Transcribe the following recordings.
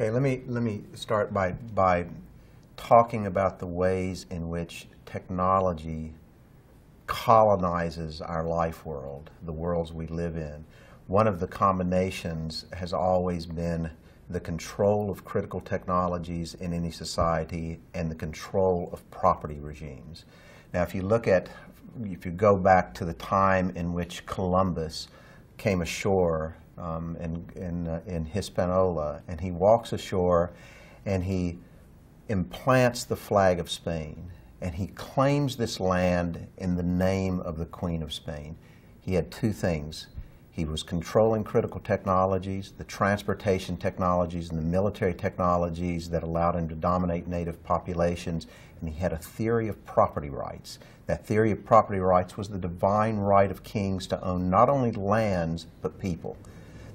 Okay, let me start by talking about the ways in which technology colonizes our life world, the worlds we live in. One of the combinations has always been the control of critical technologies in any society and the control of property regimes. Now, if you go back to the time in which Columbus came ashore in Hispaniola, and he walks ashore and he implants the flag of Spain, and he claims this land in the name of the Queen of Spain. He had two things. He was controlling critical technologies, the transportation technologies and the military technologies that allowed him to dominate native populations, and he had a theory of property rights. That theory of property rights was the divine right of kings to own not only lands, but people.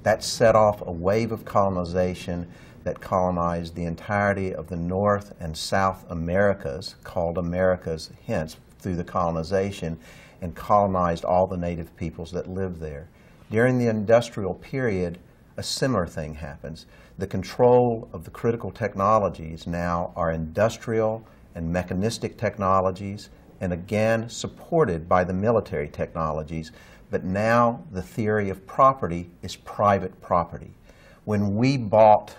That set off a wave of colonization that colonized the entirety of the North and South Americas, called Americas hence through the colonization, and colonized all the native peoples that lived there. During the industrial period, a similar thing happens. The control of the critical technologies now are industrial and mechanistic technologies, and again supported by the military technologies, but now the theory of property is private property. When we bought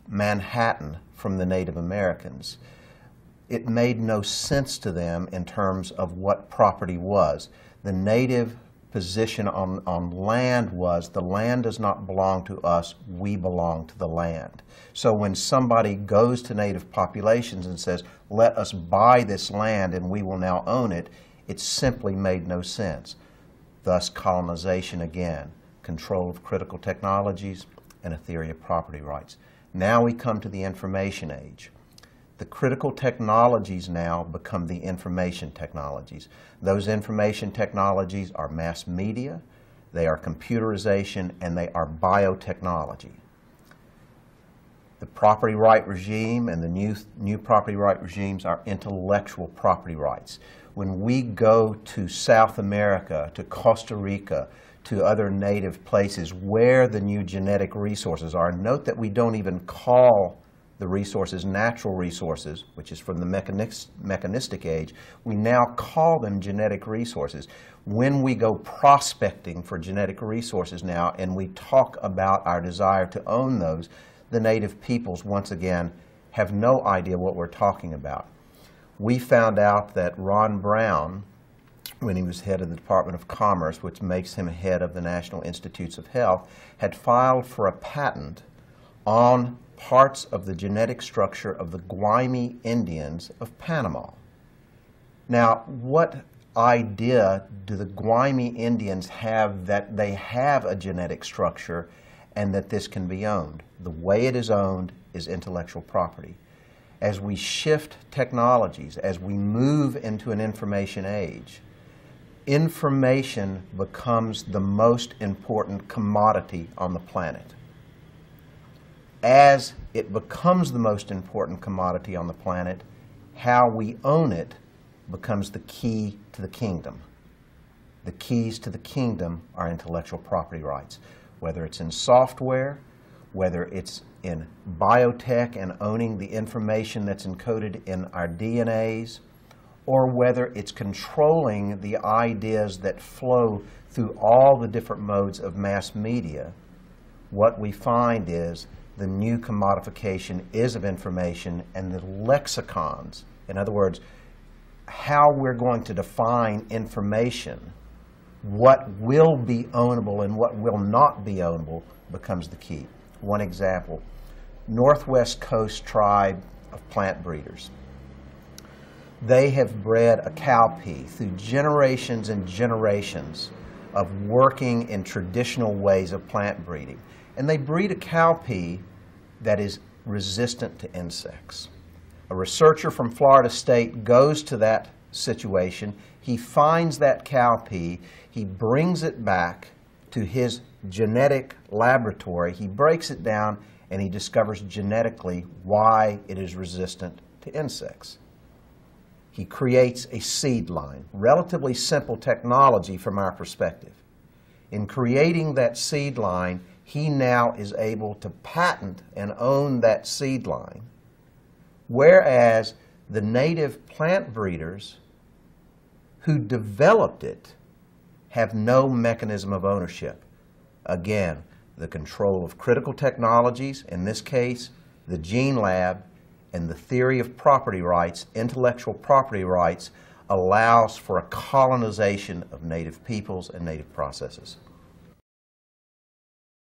Manhattan from the Native Americans, it made no sense to them in terms of what property was. The native position on land was, the land does not belong to us, we belong to the land. So when somebody goes to native populations and says, let us buy this land and we will now own it, it simply made no sense. Thus colonization again, control of critical technologies and a theory of property rights. Now we come to the information age. The critical technologies now become the information technologies. Those information technologies are mass media, they are computerization, and they are biotechnology. The property right regime and the new property right regimes are intellectual property rights. When we go to South America, to Costa Rica, to other native places where the new genetic resources are, note that we don't even call the resources natural resources, which is from the mechanistic age. We now call them genetic resources. When we go prospecting for genetic resources now and we talk about our desire to own those, the native peoples once again have no idea what we're talking about. We found out that Ron Brown, when he was head of the Department of Commerce, which makes him head of the National Institutes of Health, had filed for a patent on parts of the genetic structure of the Guaymi Indians of Panama. Now, what idea do the Guaymi Indians have that they have a genetic structure and that this can be owned? The way it is owned is intellectual property. As we shift technologies, as we move into an information age, information becomes the most important commodity on the planet. As it becomes the most important commodity on the planet, how we own it becomes the key to the kingdom. The keys to the kingdom are intellectual property rights, whether it's in software, whether it's in biotech and owning the information that's encoded in our DNAs, or whether it's controlling the ideas that flow through all the different modes of mass media. What we find is the new commodification is of information, and the lexicons, in other words, how we're going to define information, what will be ownable and what will not be ownable, becomes the key. One example, Northwest Coast tribe of plant breeders. They have bred a cowpea through generations and generations of working in traditional ways of plant breeding. And they breed a cowpea that is resistant to insects. A researcher from Florida State goes to that situation. He finds that cowpea. He brings it back to his genetic laboratory. He breaks it down and he discovers genetically why it is resistant to insects. He creates a seed line, relatively simple technology from our perspective. In creating that seed line, he now is able to patent and own that seed line, whereas the native plant breeders who developed it have no mechanism of ownership. Again, the control of critical technologies, in this case, the gene lab, and the theory of property rights, intellectual property rights, allows for a colonization of native peoples and native processes.